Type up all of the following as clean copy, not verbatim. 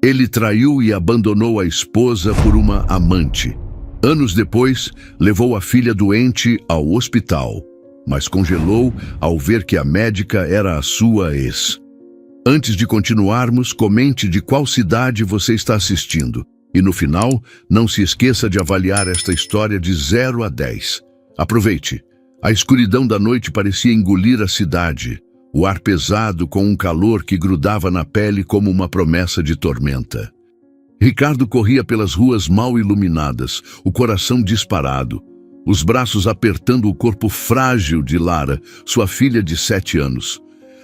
Ele traiu e abandonou a esposa por uma amante. Anos depois, levou a filha doente ao hospital, mas congelou ao ver que a médica era a sua ex. Antes de continuarmos, comente de qual cidade você está assistindo. E no final, não se esqueça de avaliar esta história de 0 a 10. Aproveite. A escuridão da noite parecia engolir a cidade. O ar pesado com um calor que grudava na pele como uma promessa de tormenta. Ricardo corria pelas ruas mal iluminadas, o coração disparado, os braços apertando o corpo frágil de Lara, sua filha de 7 anos.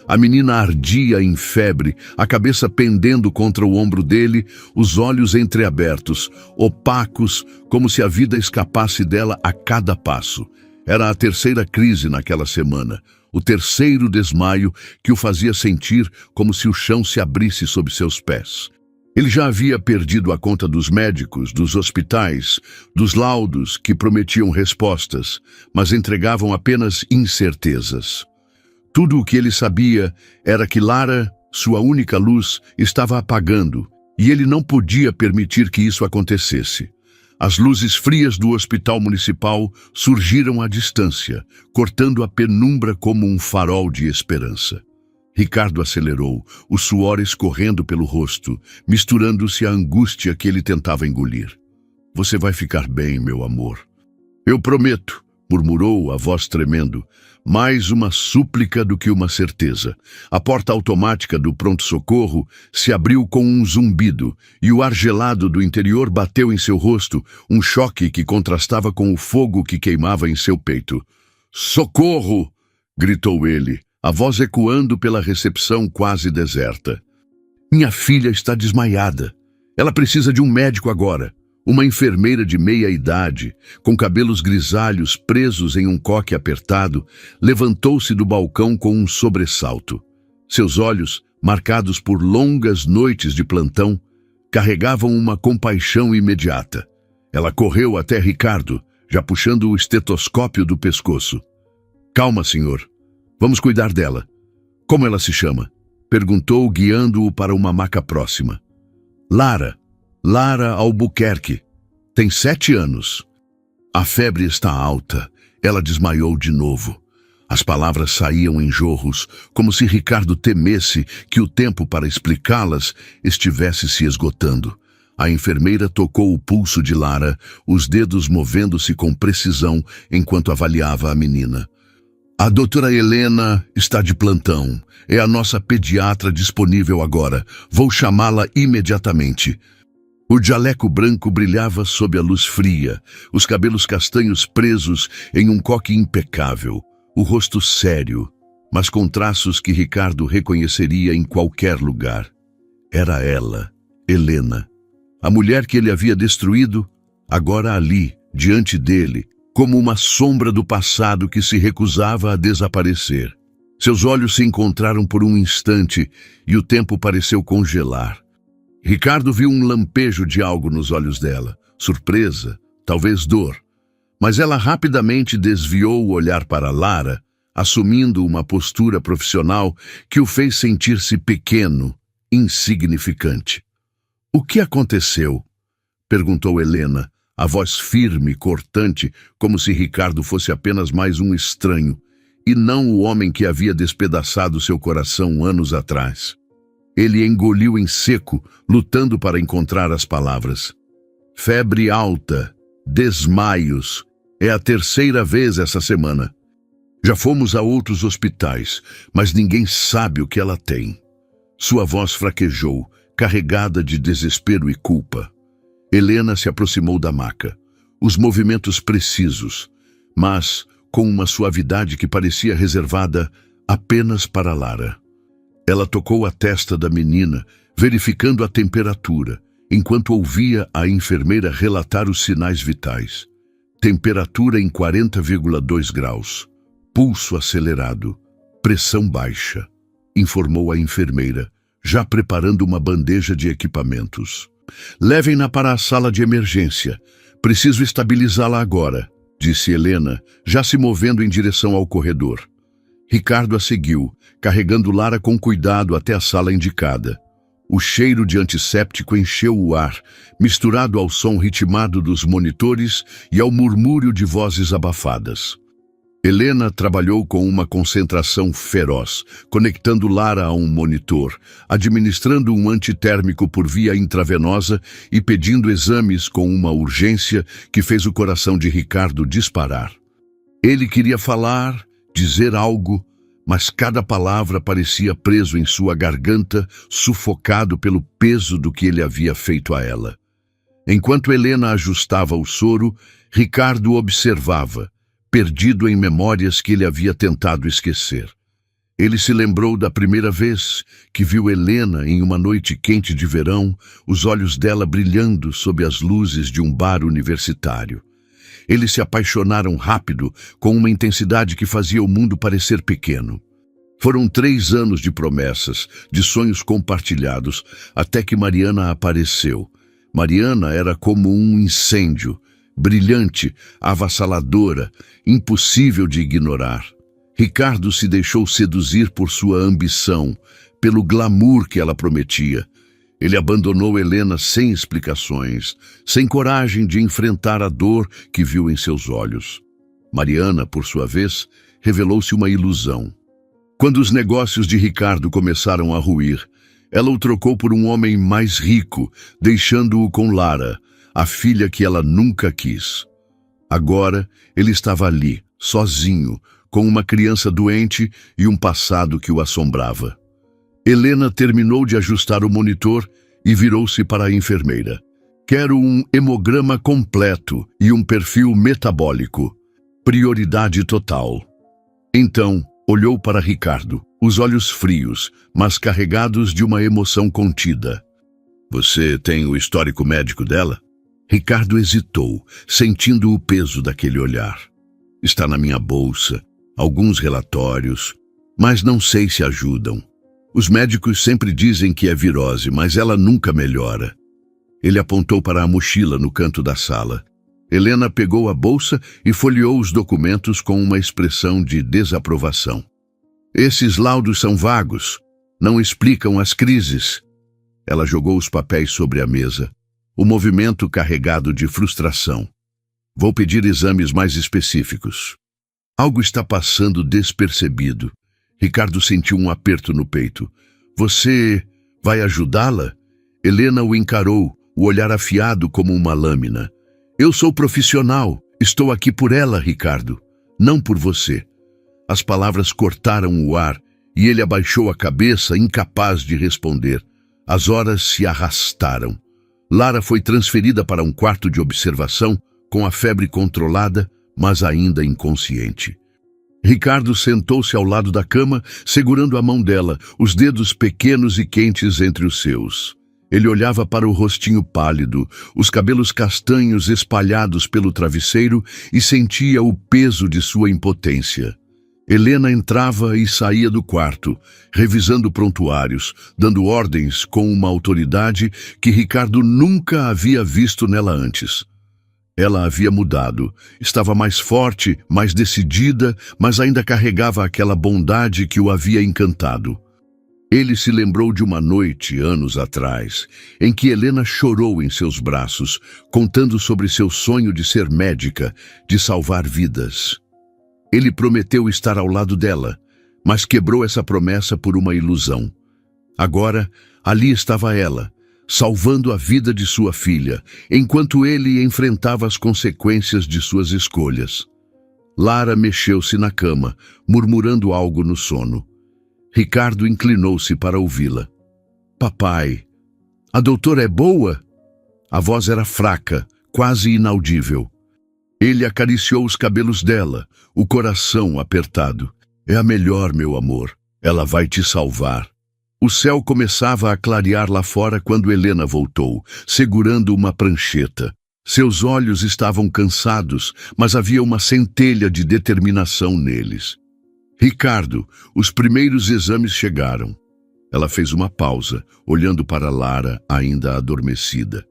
A menina ardia em febre, a cabeça pendendo contra o ombro dele, os olhos entreabertos, opacos, como se a vida escapasse dela a cada passo. Era a terceira crise naquela semana, o terceiro desmaio que o fazia sentir como se o chão se abrisse sob seus pés. Ele já havia perdido a conta dos médicos, dos hospitais, dos laudos que prometiam respostas, mas entregavam apenas incertezas. Tudo o que ele sabia era que Lara, sua única luz, estava apagando, e ele não podia permitir que isso acontecesse. As luzes frias do hospital municipal surgiram à distância, cortando a penumbra como um farol de esperança. Ricardo acelerou, o suor escorrendo pelo rosto, misturando-se à angústia que ele tentava engolir. "Você vai ficar bem, meu amor." "Eu prometo", murmurou a voz tremendo, mais uma súplica do que uma certeza. A porta automática do pronto-socorro se abriu com um zumbido, e o ar gelado do interior bateu em seu rosto, um choque que contrastava com o fogo que queimava em seu peito. "Socorro!" gritou ele, a voz ecoando pela recepção quase deserta. "Minha filha está desmaiada. Ela precisa de um médico agora." Uma enfermeira de meia-idade, com cabelos grisalhos presos em um coque apertado, levantou-se do balcão com um sobressalto. Seus olhos, marcados por longas noites de plantão, carregavam uma compaixão imediata. Ela correu até Ricardo, já puxando o estetoscópio do pescoço. "Calma, senhor. Vamos cuidar dela." "Como ela se chama?" perguntou, guiando-o para uma maca próxima. Lara Albuquerque. Tem 7 anos. A febre está alta." Ela desmaiou de novo. As palavras saíam em jorros, como se Ricardo temesse que o tempo para explicá-las estivesse se esgotando. A enfermeira tocou o pulso de Lara, os dedos movendo-se com precisão enquanto avaliava a menina. "A doutora Helena está de plantão. É a nossa pediatra disponível agora. Vou chamá-la imediatamente." O jaleco branco brilhava sob a luz fria, os cabelos castanhos presos em um coque impecável, o rosto sério, mas com traços que Ricardo reconheceria em qualquer lugar. Era ela, Helena, a mulher que ele havia destruído, agora ali, diante dele, como uma sombra do passado que se recusava a desaparecer. Seus olhos se encontraram por um instante e o tempo pareceu congelar. Ricardo viu um lampejo de algo nos olhos dela, surpresa, talvez dor. Mas ela rapidamente desviou o olhar para Lara, assumindo uma postura profissional que o fez sentir-se pequeno, insignificante. "O que aconteceu?" perguntou Helena, a voz firme e cortante, como se Ricardo fosse apenas mais um estranho, e não o homem que havia despedaçado seu coração anos atrás. Ele engoliu em seco, lutando para encontrar as palavras. "Febre alta, desmaios. É a terceira vez essa semana. Já fomos a outros hospitais, mas ninguém sabe o que ela tem." Sua voz fraquejou, carregada de desespero e culpa. Helena se aproximou da maca, os movimentos precisos, mas com uma suavidade que parecia reservada apenas para Lara. Ela tocou a testa da menina, verificando a temperatura, enquanto ouvia a enfermeira relatar os sinais vitais. Temperatura em 40,2 graus. Pulso acelerado. Pressão baixa, informou a enfermeira, já preparando uma bandeja de equipamentos. "Levem-na para a sala de emergência. Preciso estabilizá-la agora", disse Helena, já se movendo em direção ao corredor. Ricardo a seguiu, carregando Lara com cuidado até a sala indicada. O cheiro de antisséptico encheu o ar, misturado ao som ritmado dos monitores e ao murmúrio de vozes abafadas. Helena trabalhou com uma concentração feroz, conectando Lara a um monitor, administrando um antitérmico por via intravenosa e pedindo exames com uma urgência que fez o coração de Ricardo disparar. Ele queria falar, dizer algo, mas cada palavra parecia preso em sua garganta, sufocado pelo peso do que ele havia feito a ela. Enquanto Helena ajustava o soro, Ricardo observava, perdido em memórias que ele havia tentado esquecer. Ele se lembrou da primeira vez que viu Helena em uma noite quente de verão, os olhos dela brilhando sob as luzes de um bar universitário. Eles se apaixonaram rápido, com uma intensidade que fazia o mundo parecer pequeno. Foram 3 anos de promessas, de sonhos compartilhados, até que Mariana apareceu. Mariana era como um incêndio, brilhante, avassaladora, impossível de ignorar. Ricardo se deixou seduzir por sua ambição, pelo glamour que ela prometia. Ele abandonou Helena sem explicações, sem coragem de enfrentar a dor que viu em seus olhos. Mariana, por sua vez, revelou-se uma ilusão. Quando os negócios de Ricardo começaram a ruir, ela o trocou por um homem mais rico, deixando-o com Lara, a filha que ela nunca quis. Agora, ele estava ali, sozinho, com uma criança doente e um passado que o assombrava. Helena terminou de ajustar o monitor e virou-se para a enfermeira. Quero um hemograma completo e um perfil metabólico. Prioridade total. Então, olhou para Ricardo, os olhos frios, mas carregados de uma emoção contida. Você tem o histórico médico dela? Ricardo hesitou, sentindo o peso daquele olhar. Está na minha bolsa, alguns relatórios, mas não sei se ajudam. Os médicos sempre dizem que é virose, mas ela nunca melhora. Ele apontou para a mochila no canto da sala. Helena pegou a bolsa e folheou os documentos com uma expressão de desaprovação. Esses laudos são vagos, não explicam as crises. Ela jogou os papéis sobre a mesa, o movimento carregado de frustração. Vou pedir exames mais específicos. Algo está passando despercebido. Ricardo sentiu um aperto no peito. Você vai ajudá-la? Helena o encarou, o olhar afiado como uma lâmina. Eu sou profissional. Estou aqui por ela, Ricardo. Não por você. As palavras cortaram o ar e ele abaixou a cabeça, incapaz de responder. As horas se arrastaram. Lara foi transferida para um quarto de observação, com a febre controlada, mas ainda inconsciente. Ricardo sentou-se ao lado da cama, segurando a mão dela, os dedos pequenos e quentes entre os seus. Ele olhava para o rostinho pálido, os cabelos castanhos espalhados pelo travesseiro e sentia o peso de sua impotência. Helena entrava e saía do quarto, revisando prontuários, dando ordens com uma autoridade que Ricardo nunca havia visto nela antes. Ela havia mudado, estava mais forte, mais decidida, mas ainda carregava aquela bondade que o havia encantado. Ele se lembrou de uma noite, anos atrás, em que Helena chorou em seus braços, contando sobre seu sonho de ser médica, de salvar vidas. Ele prometeu estar ao lado dela, mas quebrou essa promessa por uma ilusão. Agora, ali estava ela, salvando a vida de sua filha, enquanto ele enfrentava as consequências de suas escolhas. Lara mexeu-se na cama, murmurando algo no sono. Ricardo inclinou-se para ouvi-la. Papai, a doutora é boa? A voz era fraca, quase inaudível. Ele acariciou os cabelos dela, o coração apertado. É a melhor, meu amor. Ela vai te salvar. O céu começava a clarear lá fora quando Helena voltou, segurando uma prancheta. Seus olhos estavam cansados, mas havia uma centelha de determinação neles. Ricardo, os primeiros exames chegaram. Ela fez uma pausa, olhando para Lara, ainda adormecida.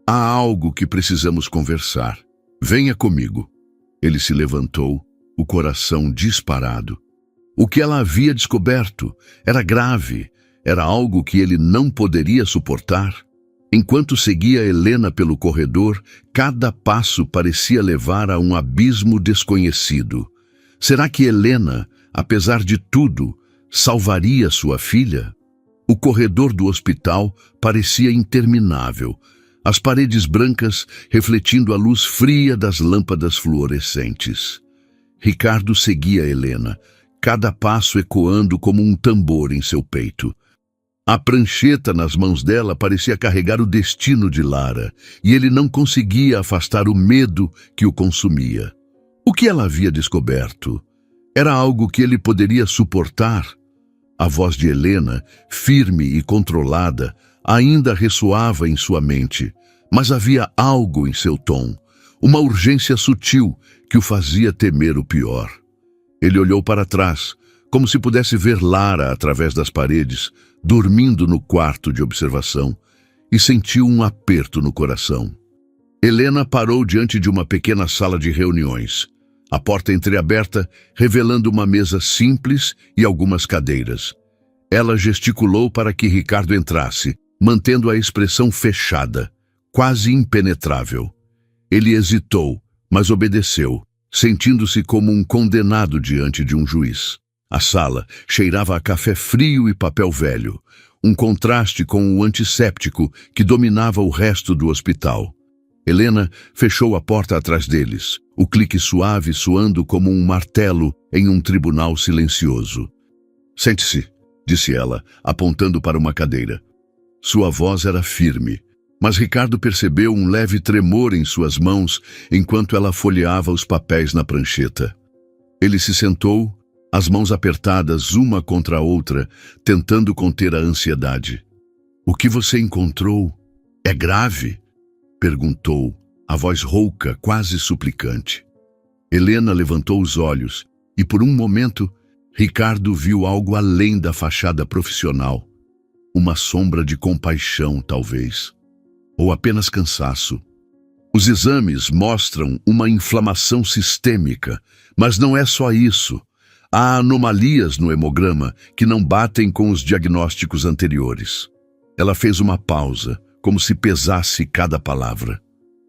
Há algo que precisamos conversar. Venha comigo. Ele se levantou, o coração disparado. O que ela havia descoberto era grave. Era algo que ele não poderia suportar. Enquanto seguia Helena pelo corredor, cada passo parecia levar a um abismo desconhecido. Será que Helena, apesar de tudo, salvaria sua filha? O corredor do hospital parecia interminável, as paredes brancas refletindo a luz fria das lâmpadas fluorescentes. Ricardo seguia Helena, cada passo ecoando como um tambor em seu peito. A prancheta nas mãos dela parecia carregar o destino de Lara, e ele não conseguia afastar o medo que o consumia. O que ela havia descoberto? Era algo que ele poderia suportar? A voz de Helena, firme e controlada, ainda ressoava em sua mente, mas havia algo em seu tom, uma urgência sutil que o fazia temer o pior. Ele olhou para trás, como se pudesse ver Lara através das paredes, dormindo no quarto de observação, e sentiu um aperto no coração. Helena parou diante de uma pequena sala de reuniões, a porta entreaberta revelando uma mesa simples e algumas cadeiras. Ela gesticulou para que Ricardo entrasse, mantendo a expressão fechada, quase impenetrável. Ele hesitou, mas obedeceu, sentindo-se como um condenado diante de um juiz. A sala cheirava a café frio e papel velho, um contraste com o antisséptico que dominava o resto do hospital. Helena fechou a porta atrás deles, o clique suave soando como um martelo em um tribunal silencioso. "Sente-se", disse ela, apontando para uma cadeira. Sua voz era firme, mas Ricardo percebeu um leve tremor em suas mãos enquanto ela folheava os papéis na prancheta. Ele se sentou, as mãos apertadas uma contra a outra, tentando conter a ansiedade. "O que você encontrou é grave?" perguntou, a voz rouca, quase suplicante. Helena levantou os olhos e, por um momento, Ricardo viu algo além da fachada profissional. Uma sombra de compaixão, talvez. Ou apenas cansaço. Os exames mostram uma inflamação sistêmica, mas não é só isso. Há anomalias no hemograma que não batem com os diagnósticos anteriores. Ela fez uma pausa, como se pesasse cada palavra.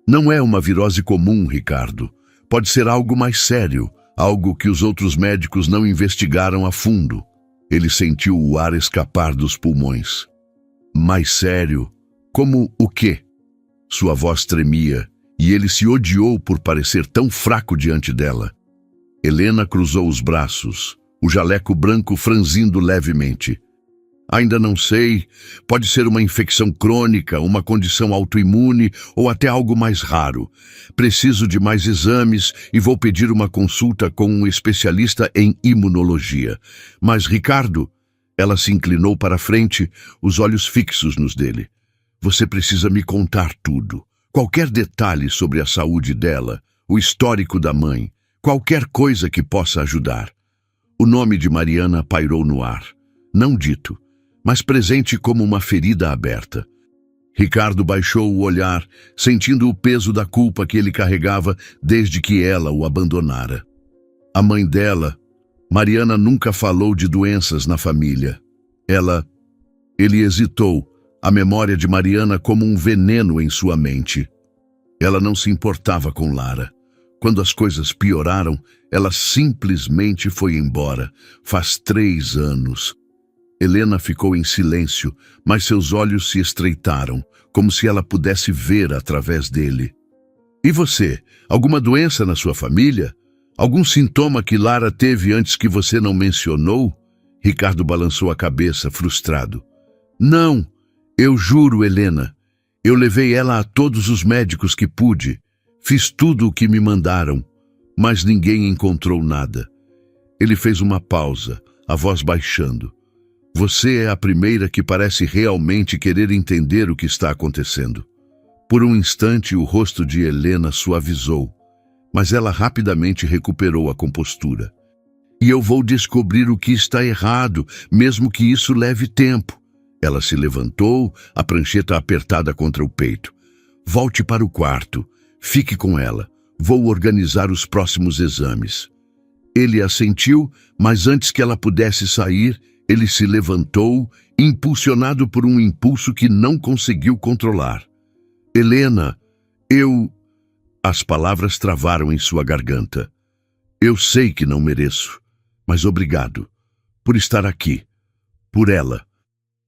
"Não é uma virose comum, Ricardo. Pode ser algo mais sério, algo que os outros médicos não investigaram a fundo." Ele sentiu o ar escapar dos pulmões. "Mais sério? Como o quê?" Sua voz tremia, e ele se odiou por parecer tão fraco diante dela. Helena cruzou os braços, o jaleco branco franzindo levemente. "Ainda não sei. Pode ser uma infecção crônica, uma condição autoimune ou até algo mais raro. Preciso de mais exames e vou pedir uma consulta com um especialista em imunologia. Mas, Ricardo..." Ela se inclinou para a frente, os olhos fixos nos dele. "Você precisa me contar tudo. Qualquer detalhe sobre a saúde dela, o histórico da mãe, qualquer coisa que possa ajudar." O nome de Mariana pairou no ar, não dito, mas presente como uma ferida aberta. Ricardo baixou o olhar, sentindo o peso da culpa que ele carregava desde que ela o abandonara. A mãe dela, Mariana, nunca falou de doenças na família. Ele hesitou, a memória de Mariana como um veneno em sua mente. Ela não se importava com Lara. Quando as coisas pioraram, ela simplesmente foi embora. Faz 3 anos. Helena ficou em silêncio, mas seus olhos se estreitaram, como se ela pudesse ver através dele. "E você? Alguma doença na sua família? Algum sintoma que Lara teve antes que você não mencionou?" Ricardo balançou a cabeça, frustrado. "Não, eu juro, Helena. Eu levei ela a todos os médicos que pude. Fiz tudo o que me mandaram, mas ninguém encontrou nada." Ele fez uma pausa, a voz baixando. "Você é a primeira que parece realmente querer entender o que está acontecendo." Por um instante, o rosto de Helena suavizou, mas ela rapidamente recuperou a compostura. "E eu vou descobrir o que está errado, mesmo que isso leve tempo." Ela se levantou, a prancheta apertada contra o peito. "Volte para o quarto. Fique com ela. Vou organizar os próximos exames." Ele assentiu, mas antes que ela pudesse sair, Ele se levantou, impulsionado por um impulso que não conseguiu controlar. Helena, eu... As palavras travaram em sua garganta. Eu sei que não mereço, mas obrigado por estar aqui, por ela.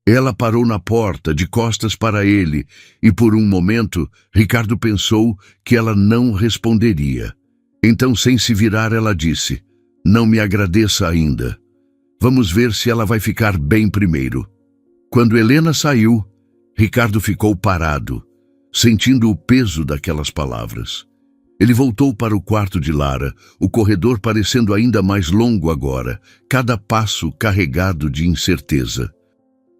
Ela parou na porta, de costas para ele, e por um momento, Ricardo pensou que ela não responderia. Então, sem se virar, ela disse: "Não me agradeça ainda. Vamos ver se ela vai ficar bem primeiro." Quando Helena saiu, Ricardo ficou parado, sentindo o peso daquelas palavras. Ele voltou para o quarto de Lara, o corredor parecendo ainda mais longo agora, cada passo carregado de incerteza.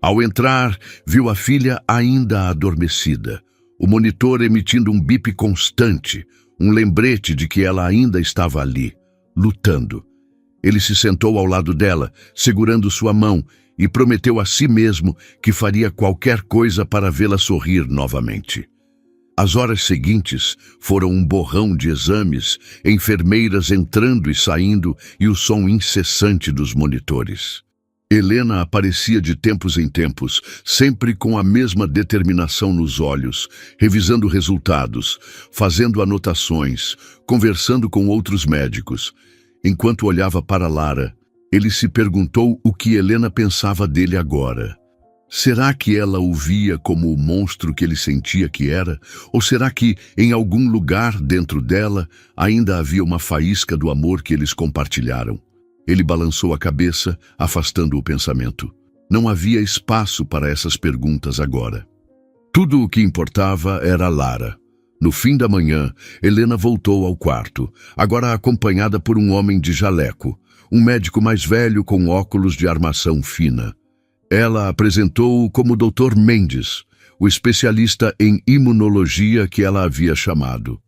Ao entrar, viu a filha ainda adormecida, o monitor emitindo um bip constante, um lembrete de que ela ainda estava ali, lutando. Ele se sentou ao lado dela, segurando sua mão, e prometeu a si mesmo que faria qualquer coisa para vê-la sorrir novamente. As horas seguintes foram um borrão de exames, enfermeiras entrando e saindo e o som incessante dos monitores. Helena aparecia de tempos em tempos, sempre com a mesma determinação nos olhos, revisando resultados, fazendo anotações, conversando com outros médicos. Enquanto olhava para Lara, ele se perguntou o que Helena pensava dele agora. Será que ela o via como o monstro que ele sentia que era? Ou será que, em algum lugar dentro dela, ainda havia uma faísca do amor que eles compartilharam? Ele balançou a cabeça, afastando o pensamento. Não havia espaço para essas perguntas agora. Tudo o que importava era Lara. No fim da manhã, Helena voltou ao quarto, agora acompanhada por um homem de jaleco, um médico mais velho com óculos de armação fina. Ela apresentou-o como Dr. Mendes, o especialista em imunologia que ela havia chamado.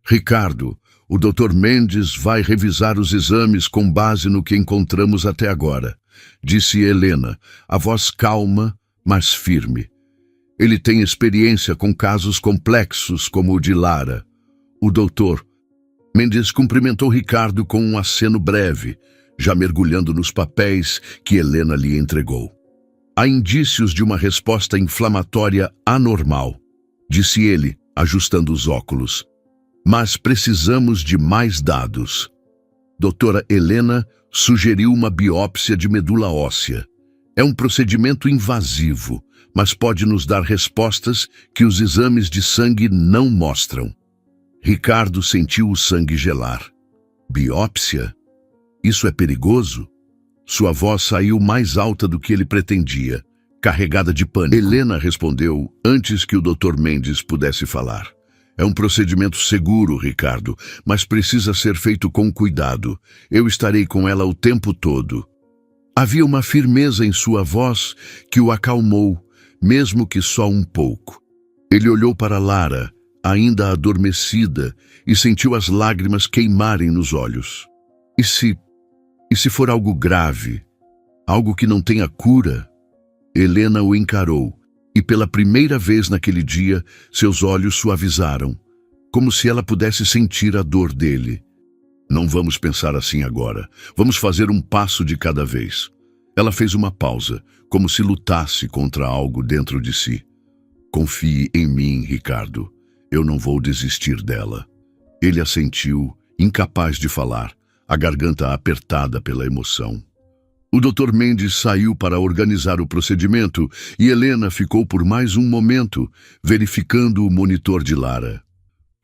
Ricardo, o Dr. Mendes vai revisar os exames com base no que encontramos até agora, disse Helena, a voz calma, mas firme. Ele tem experiência com casos complexos como o de Lara. O Dr. Mendes cumprimentou Ricardo com um aceno breve, já mergulhando nos papéis que Helena lhe entregou. Há indícios de uma resposta inflamatória anormal, disse ele, ajustando os óculos. Mas precisamos de mais dados. Doutora Helena sugeriu uma biópsia de medula óssea. É um procedimento invasivo, mas pode nos dar respostas que os exames de sangue não mostram. Ricardo sentiu o sangue gelar. Biópsia? Isso é perigoso? Sua voz saiu mais alta do que ele pretendia, carregada de pânico. Helena respondeu antes que o Dr. Mendes pudesse falar. É um procedimento seguro, Ricardo, mas precisa ser feito com cuidado. Eu estarei com ela o tempo todo. Havia uma firmeza em sua voz que o acalmou, mesmo que só um pouco. Ele olhou para Lara, ainda adormecida, e sentiu as lágrimas queimarem nos olhos. E se for algo grave, algo que não tenha cura? Helena o encarou, e pela primeira vez naquele dia, seus olhos suavizaram, como se ela pudesse sentir a dor dele. Não vamos pensar assim agora. Vamos fazer um passo de cada vez. Ela fez uma pausa, como se lutasse contra algo dentro de si. Confie em mim, Ricardo. Eu não vou desistir dela. Ele assentiu, incapaz de falar, a garganta apertada pela emoção. O Dr. Mendes saiu para organizar o procedimento e Helena ficou por mais um momento, verificando o monitor de Lara.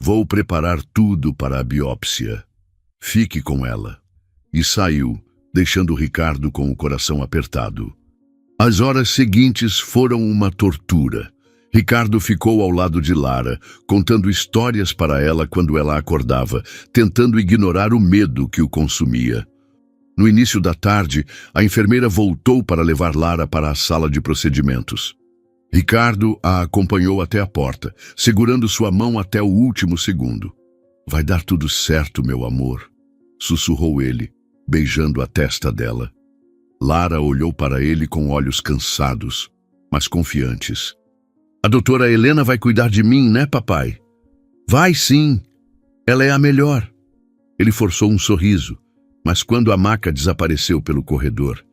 Vou preparar tudo para a biópsia. Fique com ela. E saiu, deixando Ricardo com o coração apertado. As horas seguintes foram uma tortura. Ricardo ficou ao lado de Lara, contando histórias para ela quando ela acordava, tentando ignorar o medo que o consumia. No início da tarde, a enfermeira voltou para levar Lara para a sala de procedimentos. Ricardo a acompanhou até a porta, segurando sua mão até o último segundo. Vai dar tudo certo, meu amor, sussurrou ele, beijando a testa dela. Lara olhou para ele com olhos cansados, mas confiantes. A doutora Helena vai cuidar de mim, né, papai? Vai sim. Ela é a melhor. Ele forçou um sorriso, mas quando a maca desapareceu pelo corredor,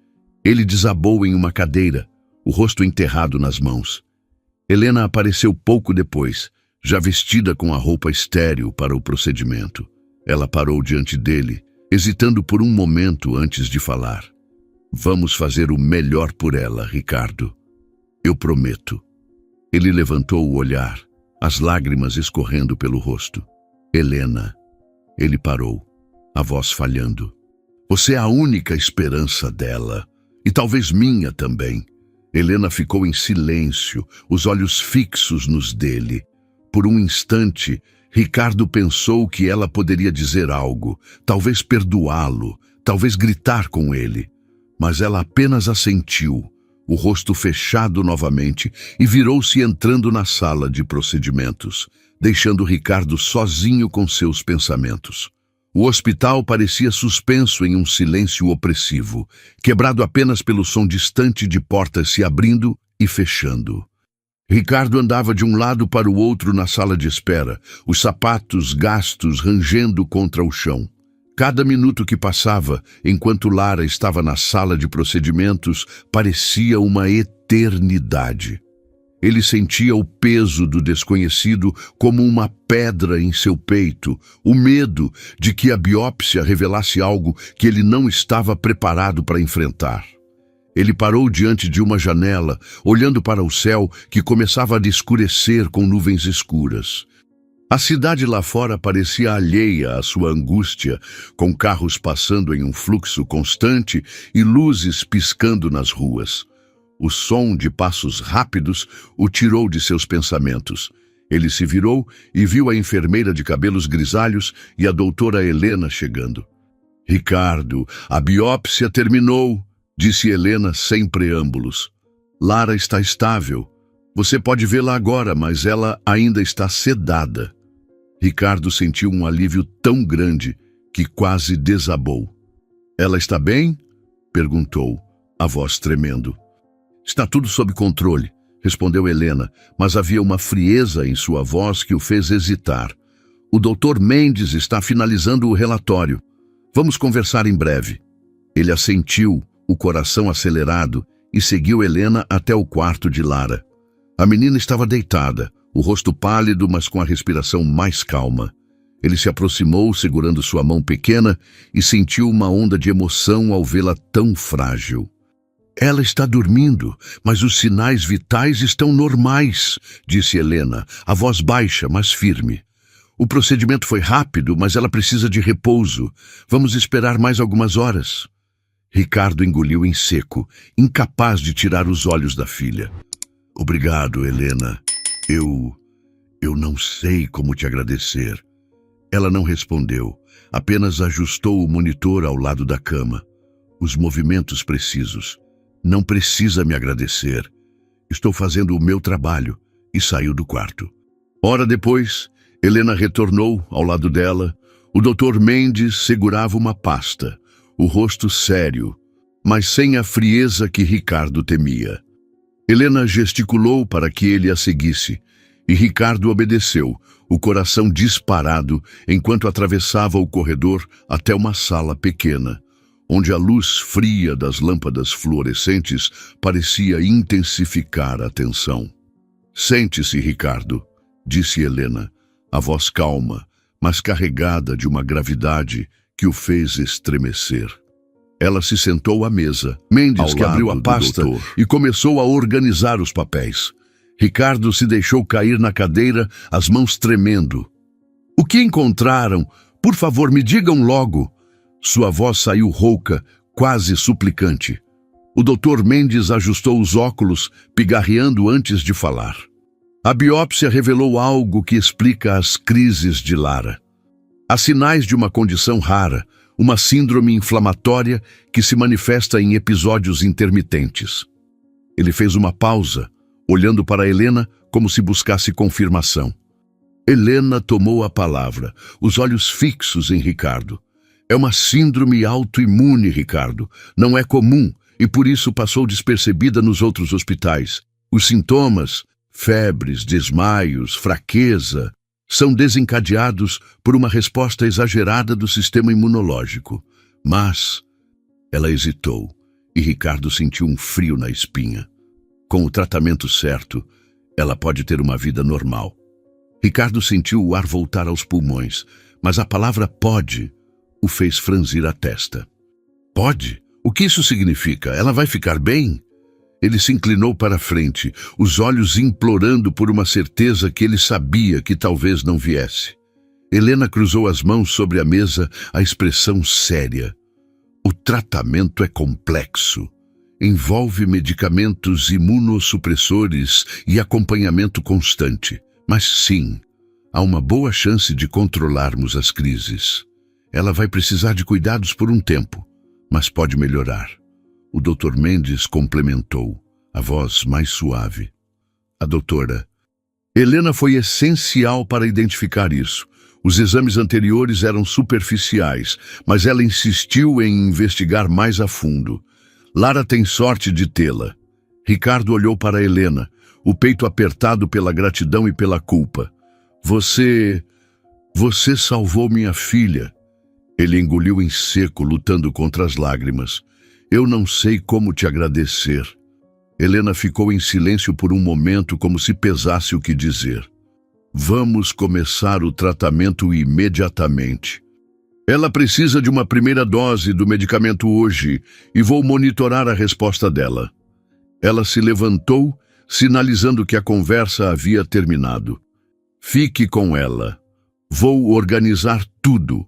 Ele desabou em uma cadeira, o rosto enterrado nas mãos. Helena apareceu pouco depois, já vestida com a roupa estéril para o procedimento. Ela parou diante dele, hesitando por um momento antes de falar. Vamos fazer o melhor por ela, Ricardo. Eu prometo. Ele levantou o olhar, as lágrimas escorrendo pelo rosto. Helena. Ele parou, a voz falhando. Você é a única esperança dela, e talvez minha também. Helena ficou em silêncio, os olhos fixos nos dele. Por um instante, Ricardo pensou que ela poderia dizer algo, talvez perdoá-lo, talvez gritar com ele. Mas ela apenas assentiu, o rosto fechado novamente, e virou-se entrando na sala de procedimentos, deixando Ricardo sozinho com seus pensamentos. O hospital parecia suspenso em um silêncio opressivo, quebrado apenas pelo som distante de portas se abrindo e fechando. Ricardo andava de um lado para o outro na sala de espera, os sapatos gastos rangendo contra o chão. Cada minuto que passava, enquanto Lara estava na sala de procedimentos, parecia uma eternidade. Ele sentia o peso do desconhecido como uma pedra em seu peito, o medo de que a biópsia revelasse algo que ele não estava preparado para enfrentar. Ele parou diante de uma janela, olhando para o céu que começava a escurecer com nuvens escuras. A cidade lá fora parecia alheia à sua angústia, com carros passando em um fluxo constante e luzes piscando nas ruas. O som de passos rápidos o tirou de seus pensamentos. Ele se virou e viu a enfermeira de cabelos grisalhos e a doutora Helena chegando. Ricardo, a biópsia terminou, disse Helena sem preâmbulos. Lara está estável. Você pode vê-la agora, mas ela ainda está sedada. Ricardo sentiu um alívio tão grande que quase desabou. Ela está bem? Perguntou, a voz tremendo. Está tudo sob controle, respondeu Helena, mas havia uma frieza em sua voz que o fez hesitar. O Dr. Mendes está finalizando o relatório. Vamos conversar em breve. Ele assentiu, o coração acelerado, e seguiu Helena até o quarto de Lara. A menina estava deitada, o rosto pálido, mas com a respiração mais calma. Ele se aproximou, segurando sua mão pequena, e sentiu uma onda de emoção ao vê-la tão frágil. Ela está dormindo, mas os sinais vitais estão normais, disse Helena, a voz baixa, mas firme. O procedimento foi rápido, mas ela precisa de repouso. Vamos esperar mais algumas horas. Ricardo engoliu em seco, incapaz de tirar os olhos da filha. Obrigado, Helena. Eu não sei como te agradecer. Ela não respondeu, apenas ajustou o monitor ao lado da cama. Os movimentos precisos. Não precisa me agradecer. Estou fazendo o meu trabalho, e saiu do quarto. Hora depois, Helena retornou ao lado dela. O Dr. Mendes segurava uma pasta, o rosto sério, mas sem a frieza que Ricardo temia. Helena gesticulou para que ele a seguisse, e Ricardo obedeceu, o coração disparado, enquanto atravessava o corredor até uma sala pequena, onde a luz fria das lâmpadas fluorescentes parecia intensificar a tensão. Sente-se, Ricardo, disse Helena, a voz calma, mas carregada de uma gravidade que o fez estremecer. Ela se sentou à mesa. Mendes que abriu a pasta e começou a organizar os papéis. Ricardo se deixou cair na cadeira, as mãos tremendo. O que encontraram? Por favor, me digam logo. Sua voz saiu rouca, quase suplicante. O Dr. Mendes ajustou os óculos, pigarreando antes de falar. A biópsia revelou algo que explica as crises de Lara. Há sinais de uma condição rara, uma síndrome inflamatória que se manifesta em episódios intermitentes. Ele fez uma pausa, olhando para Helena como se buscasse confirmação. Helena tomou a palavra, os olhos fixos em Ricardo. É uma síndrome autoimune, Ricardo. Não é comum e por isso passou despercebida nos outros hospitais. Os sintomas, febres, desmaios, fraqueza, são desencadeados por uma resposta exagerada do sistema imunológico. Mas ela hesitou, E Ricardo sentiu um frio na espinha. Com o tratamento certo, ela pode ter uma vida normal. Ricardo sentiu o ar voltar aos pulmões, mas a palavra pode o fez franzir a testa. Pode? O que isso significa? Ela vai ficar bem? Ele se inclinou para a frente, os olhos implorando por uma certeza que ele sabia que talvez não viesse. Helena cruzou as mãos sobre a mesa, a expressão séria. O tratamento é complexo. Envolve medicamentos imunossupressores e acompanhamento constante. Mas sim, há uma boa chance de controlarmos as crises. Ela vai precisar de cuidados por um tempo, mas pode melhorar. O Dr. Mendes complementou, a voz mais suave. A doutora. Helena foi essencial para identificar isso. Os exames anteriores eram superficiais, mas ela insistiu em investigar mais a fundo. Lara tem sorte de tê-la. Ricardo olhou para Helena, o peito apertado pela gratidão e pela culpa. Você salvou minha filha. Ele engoliu em seco, lutando contra as lágrimas. Eu não sei como te agradecer. Helena ficou em silêncio por um momento, como se pesasse o que dizer. Vamos começar o tratamento imediatamente. Ela precisa de uma primeira dose do medicamento hoje e vou monitorar a resposta dela. Ela se levantou, sinalizando que a conversa havia terminado. Fique com ela. Vou organizar tudo.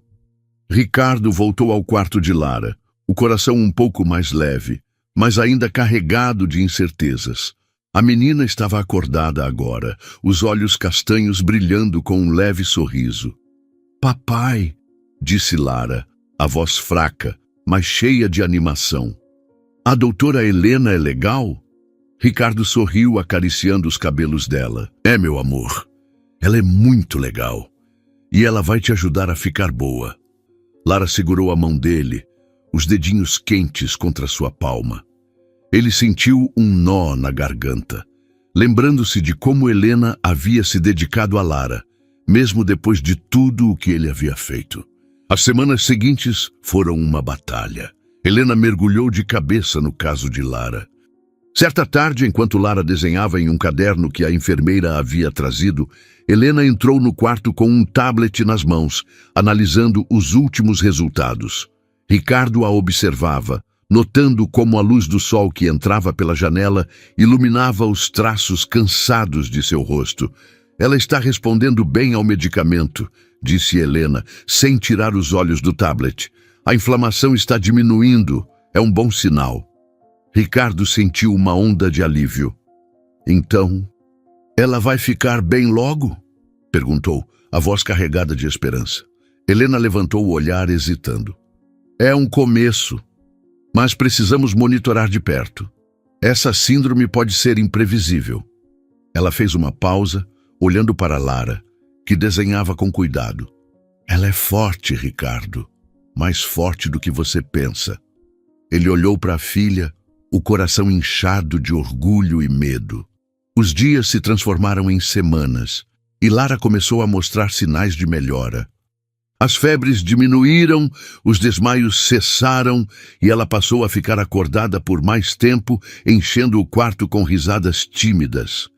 Ricardo voltou ao quarto de Lara, o coração um pouco mais leve, mas ainda carregado de incertezas. A menina estava acordada agora, os olhos castanhos brilhando com um leve sorriso. Papai, disse Lara, a voz fraca, mas cheia de animação. A doutora Helena é legal? Ricardo sorriu, acariciando os cabelos dela. É, meu amor. Ela é muito legal. E ela vai te ajudar a ficar boa. Lara segurou a mão dele, os dedinhos quentes contra sua palma. Ele sentiu um nó na garganta, lembrando-se de como Helena havia se dedicado a Lara, mesmo depois de tudo o que ele havia feito. As semanas seguintes foram uma batalha. Helena mergulhou de cabeça no caso de Lara. Certa tarde, enquanto Lara desenhava em um caderno que a enfermeira havia trazido, Helena entrou no quarto com um tablet nas mãos, analisando os últimos resultados. Ricardo a observava, notando como a luz do sol que entrava pela janela iluminava os traços cansados de seu rosto. Ela está respondendo bem ao medicamento, disse Helena, sem tirar os olhos do tablet. A inflamação está diminuindo, é um bom sinal. Ricardo sentiu uma onda de alívio. Então, ela vai ficar bem logo? Perguntou, a voz carregada de esperança. Helena levantou o olhar, hesitando. É um começo, mas precisamos monitorar de perto. Essa síndrome pode ser imprevisível. Ela fez uma pausa, olhando para Lara, que desenhava com cuidado. Ela é forte, Ricardo, mais forte do que você pensa. Ele olhou para a filha, o coração inchado de orgulho e medo. Os dias se transformaram em semanas, e Lara começou a mostrar sinais de melhora. As febres diminuíram, os desmaios cessaram e ela passou a ficar acordada por mais tempo, enchendo o quarto com risadas tímidas.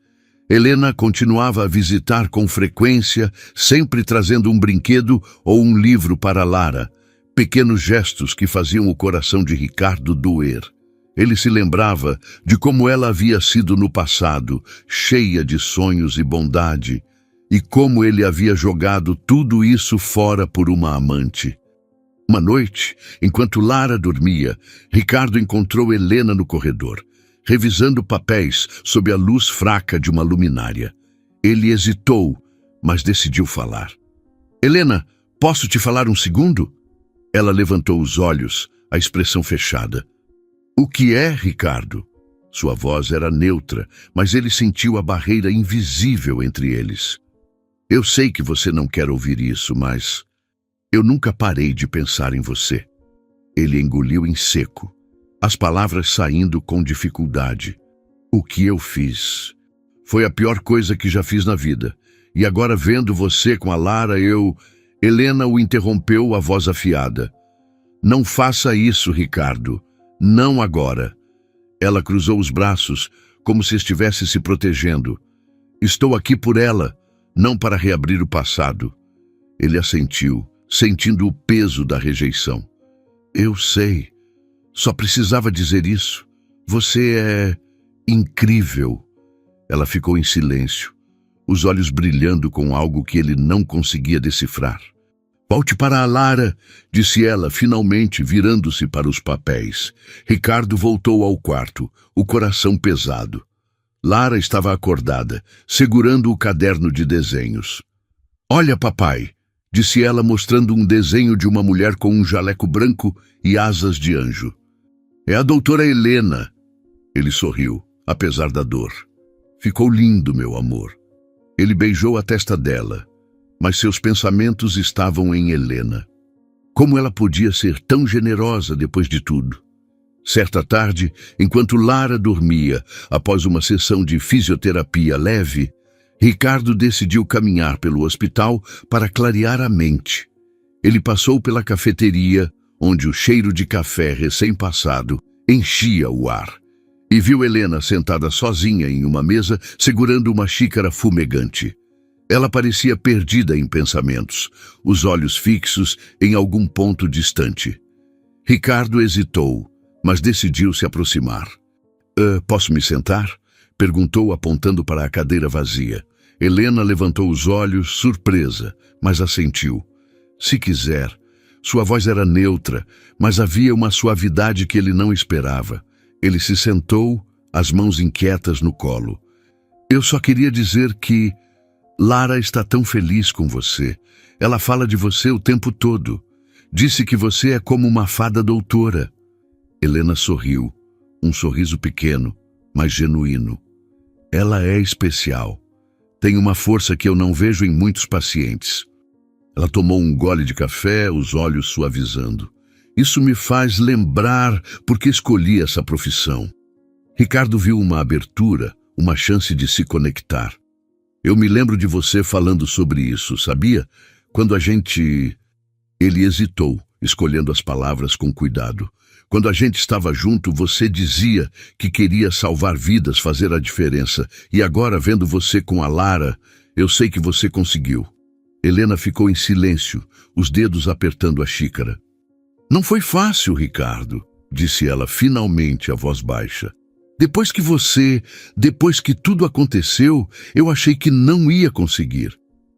Helena continuava a visitar com frequência, sempre trazendo um brinquedo ou um livro para Lara, pequenos gestos que faziam o coração de Ricardo doer. Ele se lembrava de como ela havia sido no passado, cheia de sonhos e bondade, e como ele havia jogado tudo isso fora por uma amante. Uma noite, enquanto Lara dormia, Ricardo encontrou Helena no corredor, revisando papéis sob a luz fraca de uma luminária. Ele hesitou, mas decidiu falar. Helena, posso te falar um segundo? Ela levantou os olhos, a expressão fechada. O que é, Ricardo? Sua voz era neutra, mas ele sentiu a barreira invisível entre eles. Eu sei que você não quer ouvir isso, mas eu nunca parei de pensar em você. Ele engoliu em seco, as palavras saindo com dificuldade. O que eu fiz foi a pior coisa que já fiz na vida. E agora, vendo você com a Lara, Helena o interrompeu, a voz afiada. Não faça isso, Ricardo. Não agora. Ela cruzou os braços, como se estivesse se protegendo. Estou aqui por ela, não para reabrir o passado. Ele assentiu, sentindo o peso da rejeição. Eu sei. Só precisava dizer isso. Você é incrível. Ela ficou em silêncio, os olhos brilhando com algo que ele não conseguia decifrar. Volte para a Lara, disse ela, finalmente virando-se para os papéis. Ricardo voltou ao quarto, o coração pesado. Lara estava acordada, segurando o caderno de desenhos. Olha, papai, disse ela, mostrando um desenho de uma mulher com um jaleco branco e asas de anjo. É a doutora Helena. Ele sorriu, apesar da dor. Ficou lindo, meu amor. Ele beijou a testa dela, mas seus pensamentos estavam em Helena. Como ela podia ser tão generosa depois de tudo? Certa tarde, enquanto Lara dormia, após uma sessão de fisioterapia leve, Ricardo decidiu caminhar pelo hospital para clarear a mente. Ele passou pela cafeteria, onde o cheiro de café recém-passado enchia o ar, e viu Helena sentada sozinha em uma mesa, segurando uma xícara fumegante. Ela parecia perdida em pensamentos, os olhos fixos em algum ponto distante. Ricardo hesitou, mas decidiu se aproximar. Posso me sentar? Perguntou, apontando para a cadeira vazia. Helena levantou os olhos, surpresa, mas assentiu. Se quiser. Sua voz era neutra, mas havia uma suavidade que ele não esperava. Ele se sentou, as mãos inquietas no colo. Eu só queria dizer que Lara está tão feliz com você. Ela fala de você o tempo todo. Disse que você é como uma fada doutora. Helena sorriu, um sorriso pequeno, mas genuíno. Ela é especial. Tem uma força que eu não vejo em muitos pacientes. Ela tomou um gole de café, os olhos suavizando. Isso me faz lembrar por que escolhi essa profissão. Ricardo viu uma abertura, uma chance de se conectar. Eu me lembro de você falando sobre isso, sabia? Quando a gente... Ele hesitou, escolhendo as palavras com cuidado. Quando a gente estava junto, você dizia que queria salvar vidas, fazer a diferença. E agora, vendo você com a Lara, eu sei que você conseguiu. Helena ficou em silêncio, os dedos apertando a xícara. Não foi fácil, Ricardo, disse ela finalmente, a voz baixa. Depois que tudo aconteceu, eu achei que não ia conseguir.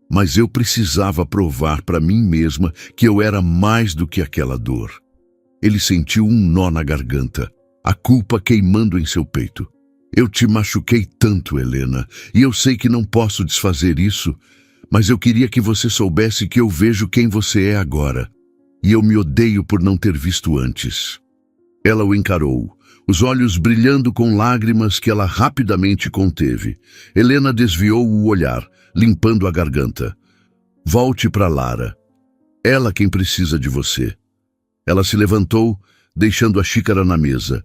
Mas eu precisava provar para mim mesma que eu era mais do que aquela dor. Ele sentiu um nó na garganta, a culpa queimando em seu peito. Eu te machuquei tanto, Helena, e eu sei que não posso desfazer isso, mas eu queria que você soubesse que eu vejo quem você é agora, e eu me odeio por não ter visto antes. Ela o encarou, os olhos brilhando com lágrimas que ela rapidamente conteve. Helena desviou o olhar, limpando a garganta. Volte para Lara. Ela quem precisa de você. Ela se levantou, deixando a xícara na mesa,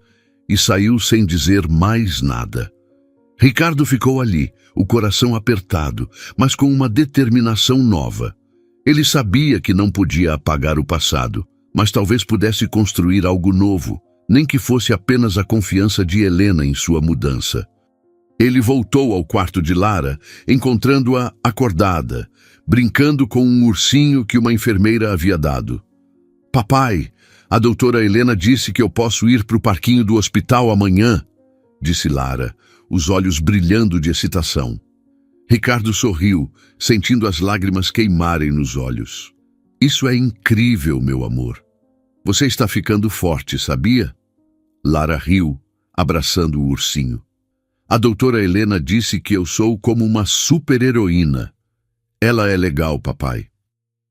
e saiu sem dizer mais nada. Ricardo ficou ali, o coração apertado, mas com uma determinação nova. Ele sabia que não podia apagar o passado, mas talvez pudesse construir algo novo, nem que fosse apenas a confiança de Helena em sua mudança. Ele voltou ao quarto de Lara, encontrando-a acordada, brincando com um ursinho que uma enfermeira havia dado. Papai, a doutora Helena disse que eu posso ir para o parquinho do hospital amanhã, disse Lara, os olhos brilhando de excitação. Ricardo sorriu, sentindo as lágrimas queimarem nos olhos. Isso é incrível, meu amor. Você está ficando forte, sabia? Lara riu, abraçando o ursinho. A doutora Helena disse que eu sou como uma super-heroína. Ela é legal, papai.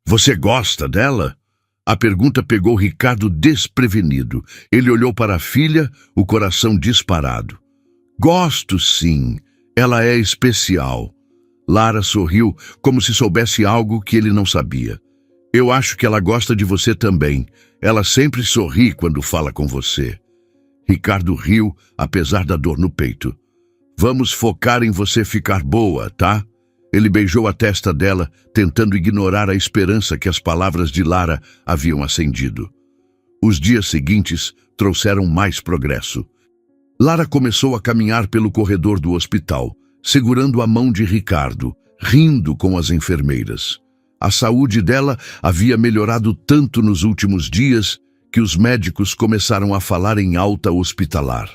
Você gosta dela? A pergunta pegou Ricardo desprevenido. Ele olhou para a filha, o coração disparado. Gosto, sim. Ela é especial. Lara sorriu, como se soubesse algo que ele não sabia. Eu acho que ela gosta de você também. Ela sempre sorri quando fala com você. Ricardo riu, apesar da dor no peito. Vamos focar em você ficar boa, tá? Ele beijou a testa dela, tentando ignorar a esperança que as palavras de Lara haviam acendido. Os dias seguintes trouxeram mais progresso. Lara começou a caminhar pelo corredor do hospital, segurando a mão de Ricardo, rindo com as enfermeiras. A saúde dela havia melhorado tanto nos últimos dias que os médicos começaram a falar em alta hospitalar.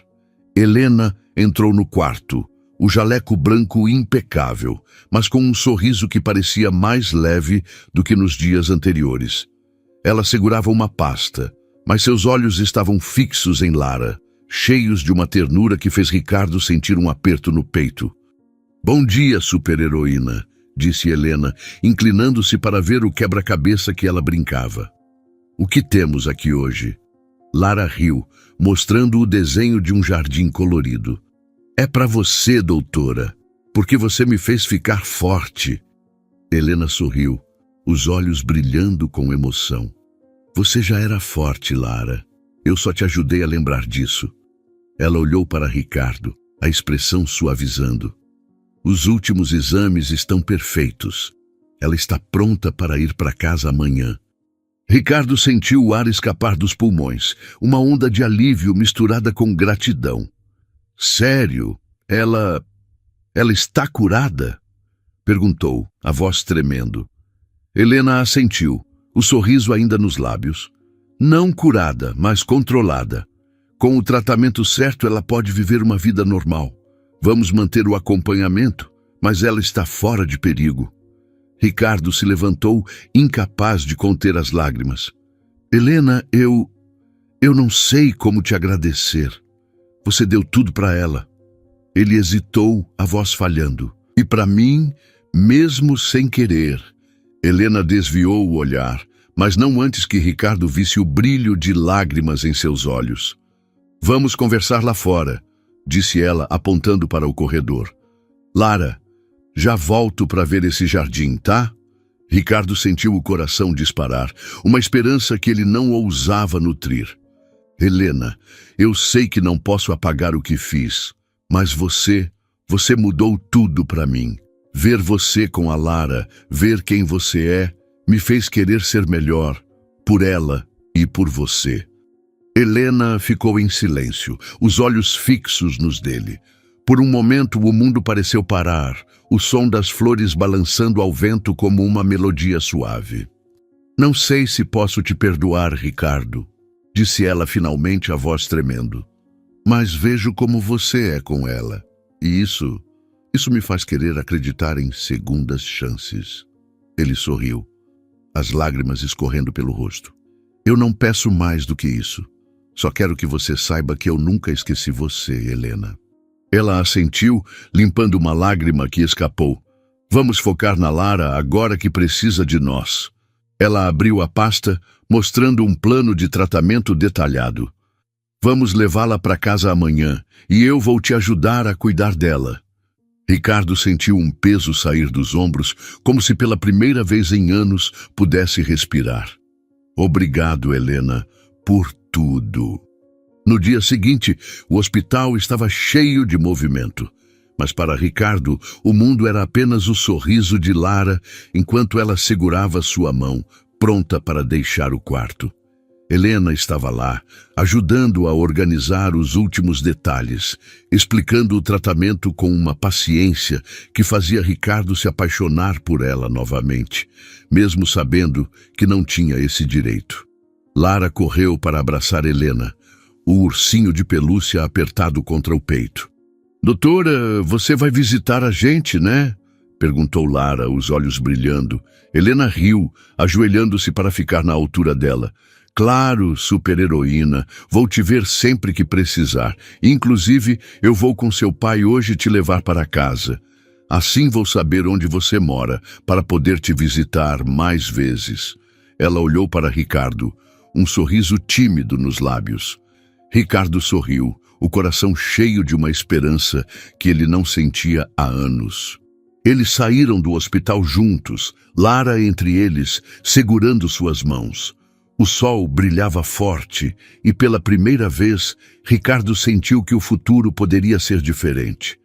Helena entrou no quarto, o jaleco branco impecável, mas com um sorriso que parecia mais leve do que nos dias anteriores. Ela segurava uma pasta, mas seus olhos estavam fixos em Lara, cheios de uma ternura que fez Ricardo sentir um aperto no peito. "Bom dia, super-heroína", disse Helena, inclinando-se para ver o quebra-cabeça que ela brincava. "O que temos aqui hoje?" Lara riu, mostrando o desenho de um jardim colorido. "É para você, doutora, porque você me fez ficar forte." Helena sorriu, os olhos brilhando com emoção. "Você já era forte, Lara. Eu só te ajudei a lembrar disso." Ela olhou para Ricardo, a expressão suavizando. "Os últimos exames estão perfeitos. Ela está pronta para ir para casa amanhã." Ricardo sentiu o ar escapar dos pulmões, uma onda de alívio misturada com gratidão. "Sério? Ela está curada?" perguntou, a voz tremendo. Helena assentiu, o sorriso ainda nos lábios. "Não curada, mas controlada. Com o tratamento certo, ela pode viver uma vida normal. Vamos manter o acompanhamento, mas ela está fora de perigo." Ricardo se levantou, incapaz de conter as lágrimas. "Helena, eu não sei como te agradecer. Você deu tudo para ela." Ele hesitou, a voz falhando. "E para mim, mesmo sem querer." Helena desviou o olhar, mas não antes que Ricardo visse o brilho de lágrimas em seus olhos. "Vamos conversar lá fora", disse ela, apontando para o corredor. "Lara, já volto para ver esse jardim, tá?" Ricardo sentiu o coração disparar, uma esperança que ele não ousava nutrir. "Helena, eu sei que não posso apagar o que fiz, mas você mudou tudo para mim. Ver você com a Lara, ver quem você é, me fez querer ser melhor, por ela e por você." Helena ficou em silêncio, os olhos fixos nos dele. Por um momento o mundo pareceu parar, o som das flores balançando ao vento como uma melodia suave. "Não sei se posso te perdoar, Ricardo", disse ela finalmente, a voz tremendo. "Mas vejo como você é com ela, e isso me faz querer acreditar em segundas chances." Ele sorriu, as lágrimas escorrendo pelo rosto. "Eu não peço mais do que isso. Só quero que você saiba que eu nunca esqueci você, Helena." Ela assentiu, limpando uma lágrima que escapou. "Vamos focar na Lara agora que precisa de nós." Ela abriu a pasta, mostrando um plano de tratamento detalhado. "Vamos levá-la para casa amanhã, e eu vou te ajudar a cuidar dela." Ricardo sentiu um peso sair dos ombros, como se pela primeira vez em anos pudesse respirar. "Obrigado, Helena, por tudo." No dia seguinte, o hospital estava cheio de movimento. Mas para Ricardo, o mundo era apenas o sorriso de Lara enquanto ela segurava sua mão, pronta para deixar o quarto. Helena estava lá, ajudando a organizar os últimos detalhes, explicando o tratamento com uma paciência que fazia Ricardo se apaixonar por ela novamente, mesmo sabendo que não tinha esse direito. Lara correu para abraçar Helena, o ursinho de pelúcia apertado contra o peito. "Doutora, você vai visitar a gente, né?" perguntou Lara, os olhos brilhando. Helena riu, ajoelhando-se para ficar na altura dela. "Claro, super-heroína, vou te ver sempre que precisar. Inclusive, eu vou com seu pai hoje te levar para casa. Assim vou saber onde você mora, para poder te visitar mais vezes." Ela olhou para Ricardo, um sorriso tímido nos lábios. Ricardo sorriu, o coração cheio de uma esperança que ele não sentia há anos. Eles saíram do hospital juntos, Lara entre eles, segurando suas mãos. O sol brilhava forte e, pela primeira vez, Ricardo sentiu que o futuro poderia ser diferente.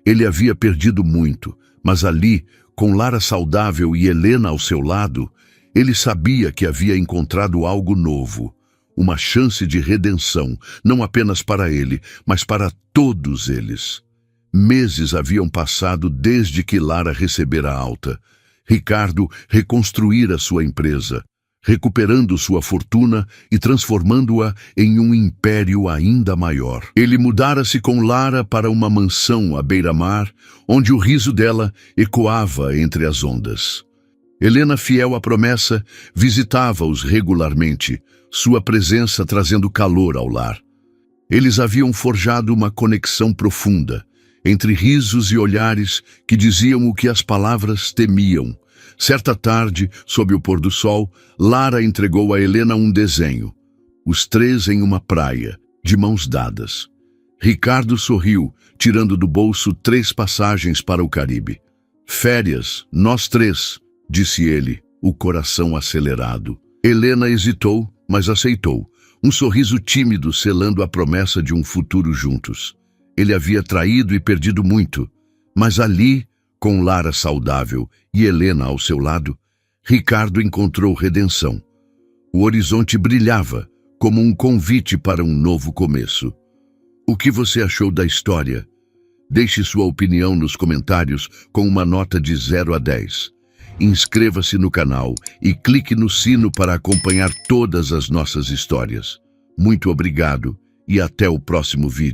Ele havia perdido muito, mas ali, com Lara saudável e Helena ao seu lado, ele sabia que havia encontrado algo novo. uma chance de redenção, não apenas para ele, mas para todos eles. Meses haviam passado desde que Lara recebera a alta. Ricardo reconstruíra sua empresa, recuperando sua fortuna e transformando-a em um império ainda maior. Ele mudara-se com Lara para uma mansão à beira-mar, onde o riso dela ecoava entre as ondas. Helena, fiel à promessa, visitava-os regularmente, sua presença trazendo calor ao lar. Eles haviam forjado uma conexão profunda, entre risos e olhares que diziam o que as palavras temiam. Certa tarde, sob o pôr do sol, Lara entregou a Helena um desenho. Os três em uma praia, de mãos dadas. Ricardo sorriu, tirando do bolso 3 passagens para o Caribe. "Férias, nós 3", disse ele, o coração acelerado. Helena hesitou, mas aceitou, um sorriso tímido selando a promessa de um futuro juntos. Ele havia traído e perdido muito, mas ali, com Lara saudável e Helena ao seu lado, Ricardo encontrou redenção. O horizonte brilhava, como um convite para um novo começo. O que você achou da história? Deixe sua opinião nos comentários com uma nota de 0 a 10. Inscreva-se no canal e clique no sino para acompanhar todas as nossas histórias. Muito obrigado e até o próximo vídeo.